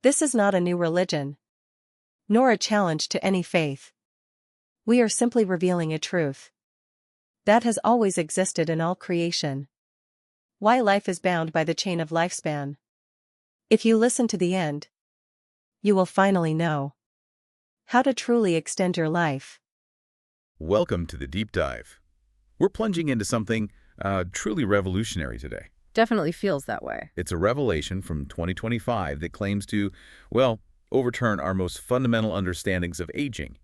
This is not a new religion, nor a challenge to any faith. We are simply revealing a truth that has always existed in all creation. Why life is bound by the chain of lifespan. If you listen to the end, you will finally know how to truly extend your life. Welcome to the deep dive. We're plunging into something truly revolutionary today. Definitely feels that way. It's a revelation from 2025 that claims to, well, overturn our most fundamental understandings of aging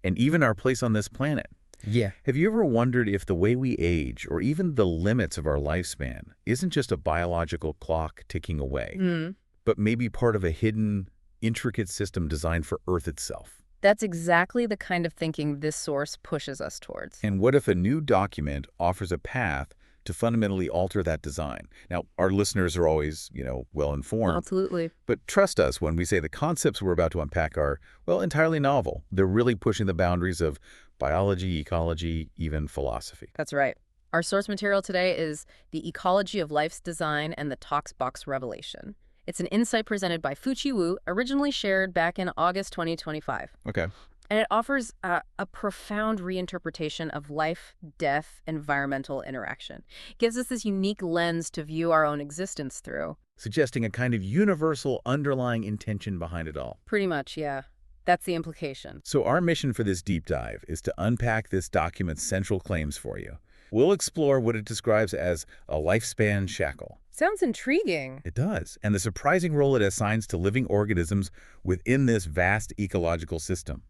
and even our place on this planet. Yeah. Have you ever wondered if the way we age, or even the limits of our lifespan, isn't just a biological clock ticking away, but maybe part of a hidden, intricate system designed for Earth itself? That's exactly the kind of thinking this source pushes us towards. And what if a new document offers a path to fundamentally alter that design? Now, our listeners are always, well-informed. Absolutely. But trust us when we say the concepts we're about to unpack are, well, entirely novel. They're really pushing the boundaries of biology, ecology, even philosophy. That's right. Our source material today is The Ecology of Life's Design and the ToxBox Revelation. It's an insight presented by Fuqi Wu, originally shared back in August 2025. Okay. And it offers a profound reinterpretation of life, death, environmental interaction. It gives us this unique lens to view our own existence through. Suggesting a kind of universal underlying intention behind it all. Pretty much, yeah. That's the implication. So our mission for this deep dive is to unpack this document's central claims for you. We'll explore what it describes as a lifespan shackle. Sounds intriguing. It does, and the surprising role it assigns to living organisms within this vast ecological system.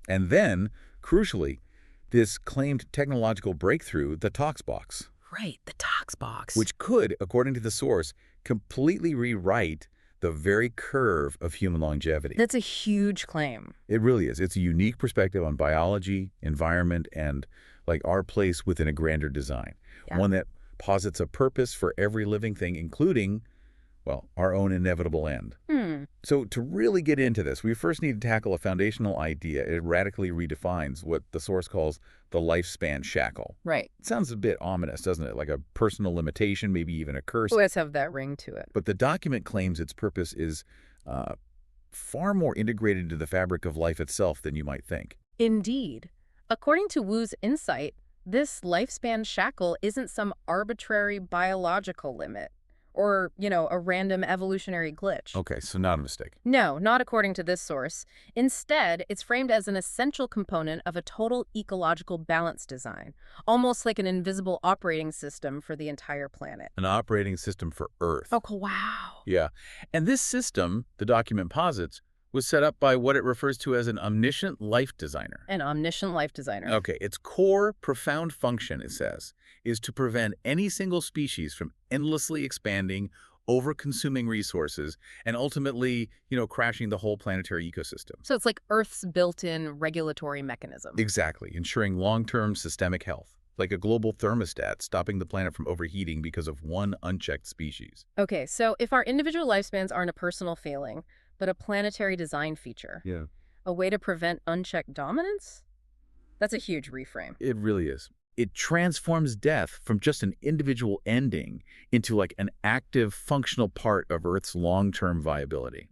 And then, crucially, this claimed technological breakthrough, the ToxBox. Right, the ToxBox. Which could, according to the source, completely rewrite the very curve of human longevity. That's a huge claim. It really is. It's a unique perspective on biology, environment, and our place within a grander design. Yeah. One that posits a purpose for every living thing, including, well, our own inevitable end. So to really get into this, we first need to tackle a foundational idea. It radically redefines what the source calls the lifespan shackle. Right. It sounds a bit ominous, doesn't it? Like a personal limitation, maybe even a curse. Let's have that ring to it. But the document claims its purpose is far more integrated into the fabric of life itself than you might think. Indeed. According to Wu's insight, this lifespan shackle isn't some arbitrary biological limit or, a random evolutionary glitch. Okay, so not a mistake. No, not according to this source. Instead, it's framed as an essential component of a total ecological balance design, almost like an invisible operating system for the entire planet. An operating system for Earth. Oh, wow. Yeah. And this system, the document posits, was set up by what it refers to as an omniscient life designer. An omniscient life designer. Okay, its core, profound function, it says, is to prevent any single species from endlessly expanding, over-consuming resources, and ultimately, crashing the whole planetary ecosystem. So it's like Earth's built-in regulatory mechanism. Exactly, ensuring long-term systemic health, like a global thermostat stopping the planet from overheating because of one unchecked species. Okay, so if our individual lifespans aren't a personal failing, but a planetary design feature. Yeah. A way to prevent unchecked dominance? That's a huge reframe. It really is. It transforms death from just an individual ending into an active, functional part of Earth's long-term viability.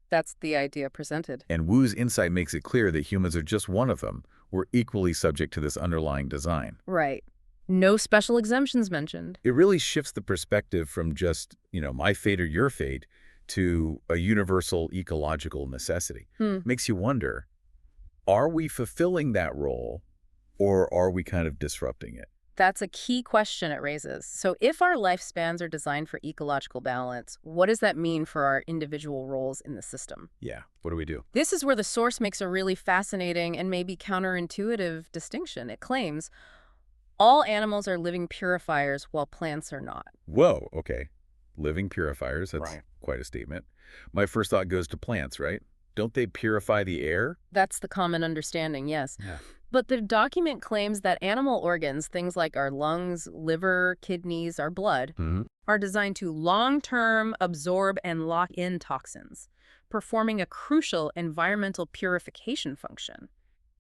That's the idea presented. And Wu's insight makes it clear that humans are just one of them. We're equally subject to this underlying design. Right. No special exemptions mentioned. It really shifts the perspective from just, my fate or your fate, to a universal ecological necessity. Makes you wonder, are we fulfilling that role, or are we kind of disrupting it? That's a key question it raises. So if our lifespans are designed for ecological balance, what does that mean for our individual roles in the system? Yeah, what do we do? This is where the source makes a really fascinating and maybe counterintuitive distinction. It claims all animals are living purifiers while plants are not. Whoa, okay. Living purifiers, that's Right. quite a statement. My first thought goes to plants, right? Don't they purify the air? That's the common understanding, yes. Yeah. But the document claims that animal organs, things like our lungs, liver, kidneys, our blood, are designed to long-term absorb and lock in toxins, performing a crucial environmental purification function.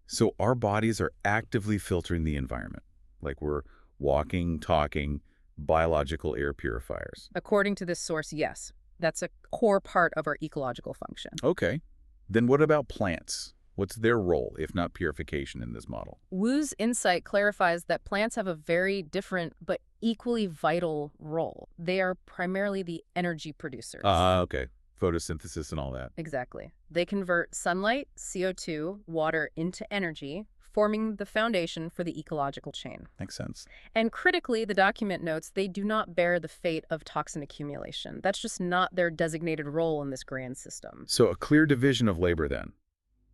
So our bodies are actively filtering the environment, like we're walking, talking, biological air purifiers. According to this source, yes. That's a core part of our ecological function. Okay. Then what about plants? What's their role, if not purification, in this model? Wu's insight clarifies that plants have a very different but equally vital role. They are primarily the energy producers. Okay. Photosynthesis and all that. Exactly. They convert sunlight, CO2, water into energy, forming the foundation for the ecological chain. Makes sense. And critically, the document notes they do not bear the fate of toxin accumulation. That's just not their designated role in this grand system. So a clear division of labor then.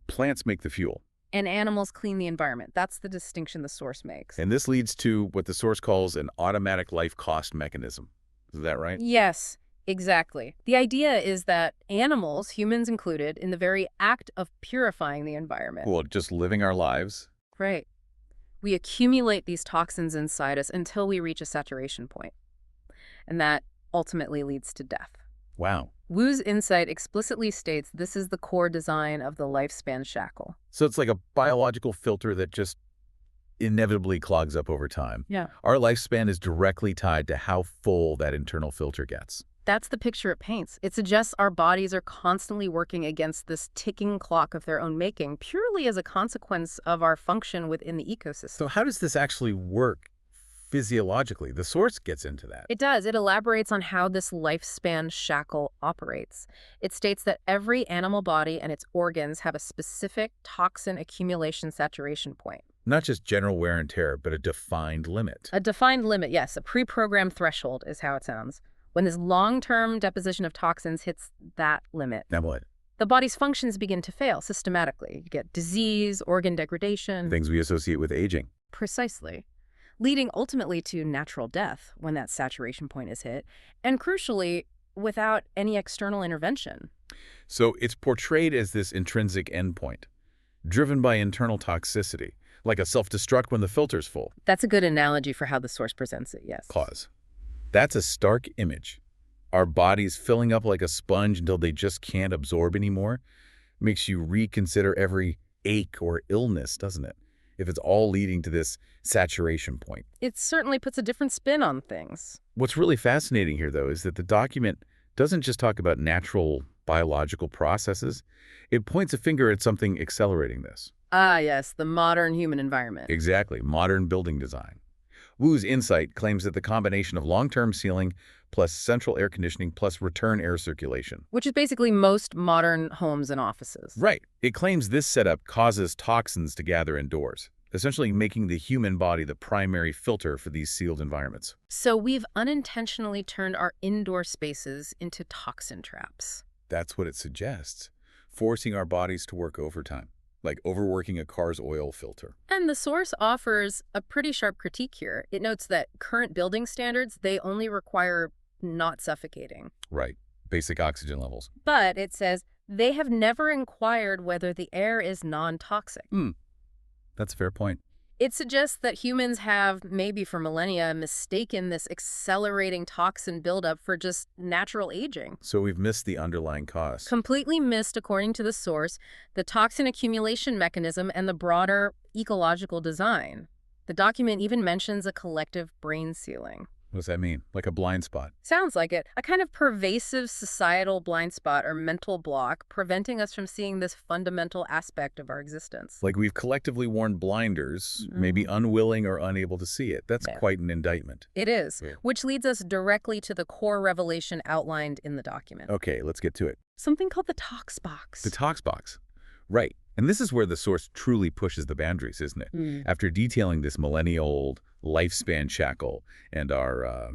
Plants make the fuel. And animals clean the environment. That's the distinction the source makes. And this leads to what the source calls an automatic life cost mechanism. Is that right? Yes, exactly. The idea is that animals, humans included, in the very act of purifying the environment. Well, just living our lives. Right. We accumulate these toxins inside us until we reach a saturation point. And that ultimately leads to death. Wow. Wu's insight explicitly states this is the core design of the lifespan shackle. So it's like a biological filter that just inevitably clogs up over time. Yeah. Our lifespan is directly tied to how full that internal filter gets. That's the picture it paints. It suggests our bodies are constantly working against this ticking clock of their own making, purely as a consequence of our function within the ecosystem. So how does this actually work physiologically? The source gets into that. It does. It elaborates on how this lifespan shackle operates. It states that every animal body and its organs have a specific toxin accumulation saturation point. Not just general wear and tear, but a defined limit. A defined limit, yes. A pre-programmed threshold is how it sounds. When this long-term deposition of toxins hits that limit, Now what? the body's functions begin to fail systematically. You get disease, organ degradation. Things we associate with aging. Precisely. Leading ultimately to natural death when that saturation point is hit, and crucially, without any external intervention. So it's portrayed as this intrinsic endpoint, driven by internal toxicity, like a self-destruct when the filter's full. That's a good analogy for how the source presents it, yes. Pause. That's a stark image. Our bodies filling up like a sponge until they just can't absorb anymore makes you reconsider every ache or illness, doesn't it? If it's all leading to this saturation point. It certainly puts a different spin on things. What's really fascinating here, though, is that the document doesn't just talk about natural biological processes. It points a finger at something accelerating this. Ah, yes, the modern human environment. Exactly, modern building design. Wu's insight claims that the combination of long-term sealing plus central air conditioning plus return air circulation. Which is basically most modern homes and offices. Right. It claims this setup causes toxins to gather indoors, essentially making the human body the primary filter for these sealed environments. So we've unintentionally turned our indoor spaces into toxin traps. That's what it suggests, forcing our bodies to work overtime, like overworking a car's oil filter. And the source offers a pretty sharp critique here. It notes that current building standards, they only require not suffocating. Right. Basic oxygen levels. But it says they have never inquired whether the air is non-toxic. That's a fair point. It suggests that humans have, maybe for millennia, mistaken this accelerating toxin buildup for just natural aging. So we've missed the underlying cause. Completely missed, according to the source, the toxin accumulation mechanism and the broader ecological design. The document even mentions a collective brain sealing. What does that mean? Like a blind spot? Sounds like it. A kind of pervasive societal blind spot or mental block preventing us from seeing this fundamental aspect of our existence. Like we've collectively worn blinders, maybe unwilling or unable to see it. That's quite an indictment. It is, which leads us directly to the core revelation outlined in the document. Okay, let's get to it. Something called the ToxBox. The ToxBox. Right. And this is where the source truly pushes the boundaries, isn't it? After detailing this millennia-old lifespan shackle and our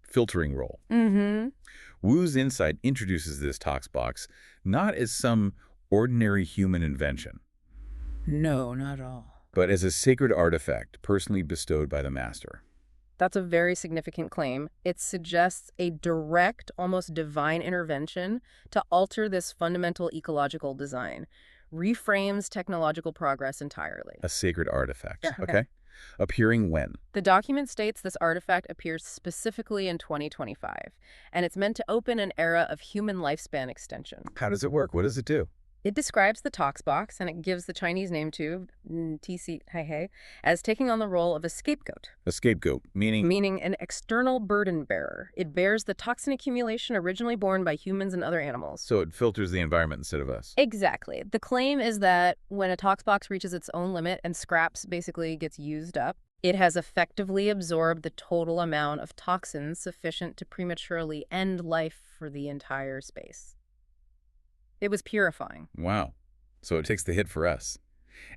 filtering role. Wu's insight introduces this ToxBox not as some ordinary human invention. No, not at all. But as a sacred artifact personally bestowed by the master. That's a very significant claim. It suggests a direct, almost divine intervention to alter this fundamental ecological design. Reframes technological progress entirely. A sacred artifact. Yeah, okay. Appearing when? The document states this artifact appears specifically in 2025, and it's meant to open an era of human lifespan extension. How does it work? What does it do? It describes the ToxBox, and it gives the Chinese name to TC as taking on the role of a scapegoat. A scapegoat, meaning? Meaning an external burden bearer. It bears the toxin accumulation originally borne by humans and other animals. So it filters the environment instead of us. Exactly. The claim is that when a ToxBox reaches its own limit and scraps basically gets used up, it has effectively absorbed the total amount of toxins sufficient to prematurely end life for the entire space. It was purifying. Wow. So it takes the hit for us.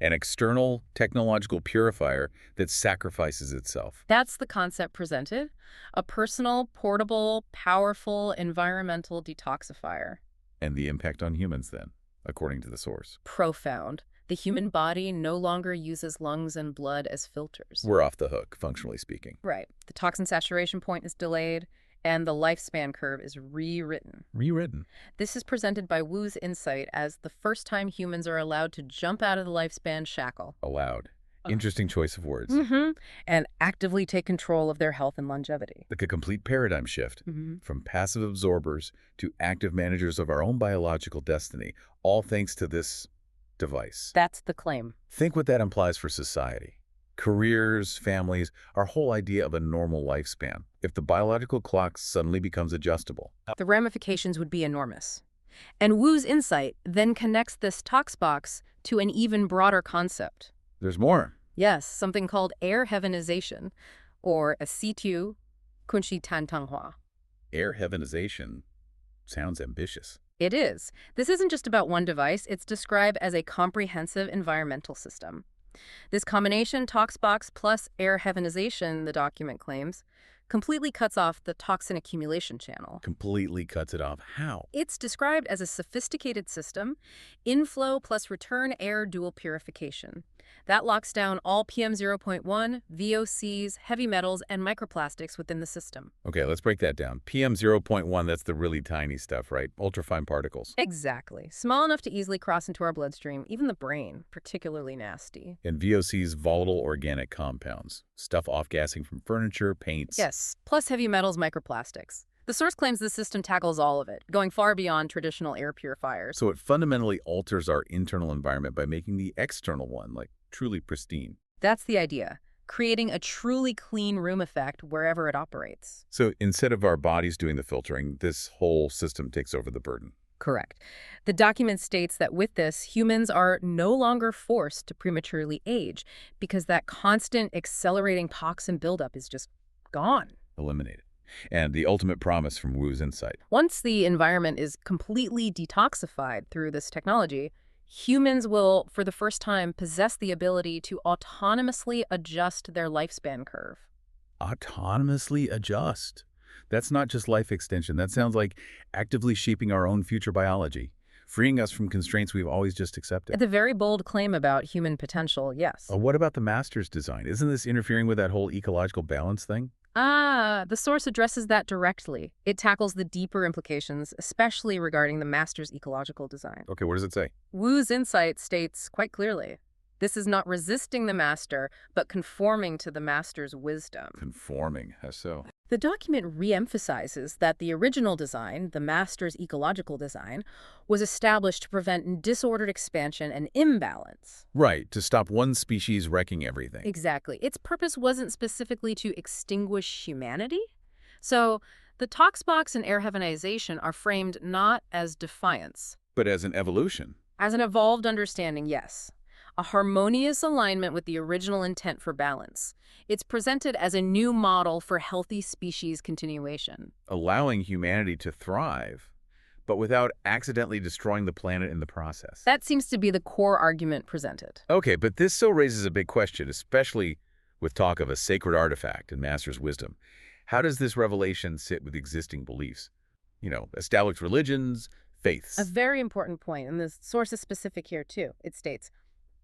An external technological purifier that sacrifices itself. That's the concept presented. A personal, portable, powerful environmental detoxifier. And the impact on humans then, according to the source. Profound. The human body no longer uses lungs and blood as filters. We're off the hook, functionally speaking. Right. The toxin saturation point is delayed, and the lifespan curve is rewritten. Rewritten? This is presented by Wu's insight as the first time humans are allowed to jump out of the lifespan shackle. Allowed. Interesting choice of words. And actively take control of their health and longevity. Like a complete paradigm shift. From passive absorbers to active managers of our own biological destiny, all thanks to this device. That's the claim. Think what that implies for society. Careers, families, our whole idea of a normal lifespan. If the biological clock suddenly becomes adjustable. The ramifications would be enormous. And Wu's insight then connects this ToxBox to an even broader concept. There's more. Yes, something called air heavenization, or a situ kunshi tantanghua. Air heavenization sounds ambitious. It is. This isn't just about one device. It's described as a comprehensive environmental system. This combination, ToxBox plus air heavenization, the document claims, completely cuts off the toxin accumulation channel. Completely cuts it off. How? It's described as a sophisticated system, inflow plus return air dual purification. That locks down all PM0.1, VOCs, heavy metals, and microplastics within the system. Okay, let's break that down. PM0.1, that's the really tiny stuff, right? Ultrafine particles. Exactly. Small enough to easily cross into our bloodstream, even the brain, particularly nasty. And VOCs, volatile organic compounds. Stuff off-gassing from furniture, paints. Yes, plus heavy metals, microplastics. The source claims the system tackles all of it, going far beyond traditional air purifiers. So it fundamentally alters our internal environment by making the external one, like, truly pristine. That's the idea, creating a truly clean room effect wherever it operates. So instead of our bodies doing the filtering, this whole system takes over the burden. Correct. The document states that with this, humans are no longer forced to prematurely age because that constant accelerating toxin buildup is just gone. Eliminated. And the ultimate promise from Wu's insight. Once the environment is completely detoxified through this technology, humans will, for the first time, possess the ability to autonomously adjust their lifespan curve. Autonomously adjust? That's not just life extension. That sounds like actively shaping our own future biology, freeing us from constraints we've always just accepted. The very bold claim about human potential, yes. What about the master's design? Isn't this interfering with that whole ecological balance thing? The source addresses that directly. It tackles the deeper implications, especially regarding the master's ecological design. Okay, what does it say? Wu's insight states quite clearly, this is not resisting the master, but conforming to the master's wisdom. Conforming, how so? The document re-emphasizes that the original design, the master's ecological design, was established to prevent disordered expansion and imbalance. Right, to stop one species wrecking everything. Exactly. Its purpose wasn't specifically to extinguish humanity. So the ToxBox and air heavenization are framed not as defiance. But as an evolution. As an evolved understanding, yes. A harmonious alignment with the original intent for balance. It's presented as a new model for healthy species continuation. Allowing humanity to thrive, but without accidentally destroying the planet in the process. That seems to be the core argument presented. Okay, but this still raises a big question, especially with talk of a sacred artifact and master's wisdom. How does this revelation sit with existing beliefs? You know, established religions, faiths. A very important point, and the source is specific here too. It states,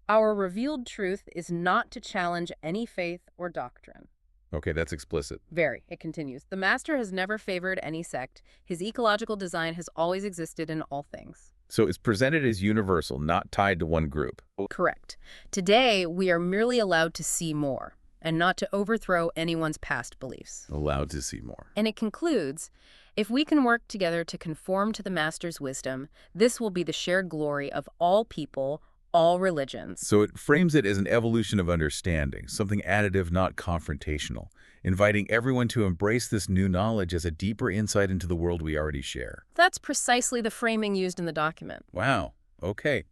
our revealed truth is not to challenge any faith or doctrine. Okay, that's explicit. Very. It continues. The master has never favored any sect. His ecological design has always existed in all things. So it's presented as universal, not tied to one group. Correct. Today, we are merely allowed to see more, and not to overthrow anyone's past beliefs. Allowed to see more. And it concludes, If we can work together to conform to the Master's wisdom, this will be the shared glory of all people, all religions. So it frames it as an evolution of understanding, something additive, not confrontational, inviting everyone to embrace this new knowledge as a deeper insight into the world we already share. That's precisely the framing used in the document. Wow. Okay.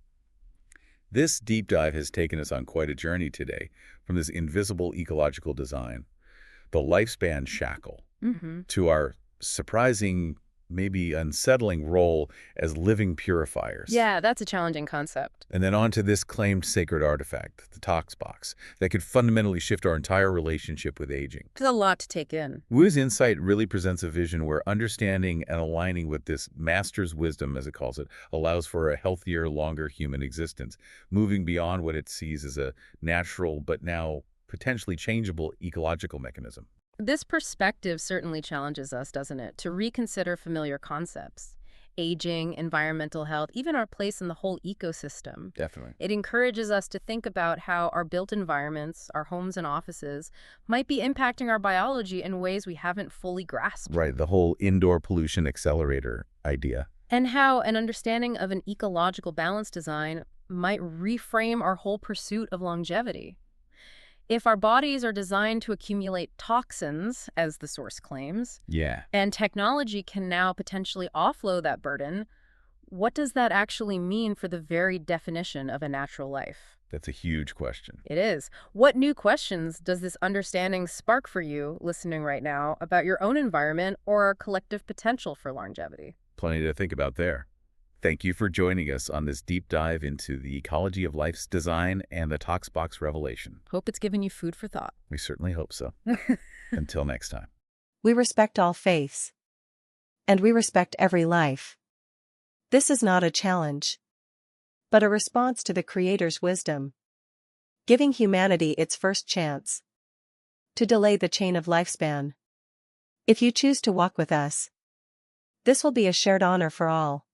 This deep dive has taken us on quite a journey today, from this invisible ecological design, the lifespan shackle, to our surprising, maybe unsettling role as living purifiers. Yeah, that's a challenging concept. And then on to this claimed sacred artifact, the ToxBox, that could fundamentally shift our entire relationship with aging. There's a lot to take in. Wu's insight really presents a vision where understanding and aligning with this master's wisdom, as it calls it, allows for a healthier, longer human existence, moving beyond what it sees as a natural but now potentially changeable ecological mechanism. This perspective certainly challenges us, doesn't it, to reconsider familiar concepts. Aging, environmental health, even our place in the whole ecosystem. Definitely. It encourages us to think about how our built environments, our homes and offices, might be impacting our biology in ways we haven't fully grasped. Right, the whole indoor pollution accelerator idea. And how an understanding of an ecological balance design might reframe our whole pursuit of longevity. If our bodies are designed to accumulate toxins, as the source claims, and technology can now potentially offload that burden, what does that actually mean for the very definition of a natural life? That's a huge question. It is. What new questions does this understanding spark for you, listening right now, about your own environment or our collective potential for longevity? Plenty to think about there. Thank you for joining us on this deep dive into the ecology of life's design and the ToxBox Revelation. Hope it's given you food for thought. We certainly hope so. Until next time. We respect all faiths. And we respect every life. This is not a challenge, but a response to the Creator's wisdom, giving humanity its first chance to delay the chain of lifespan. If you choose to walk with us, this will be a shared honor for all.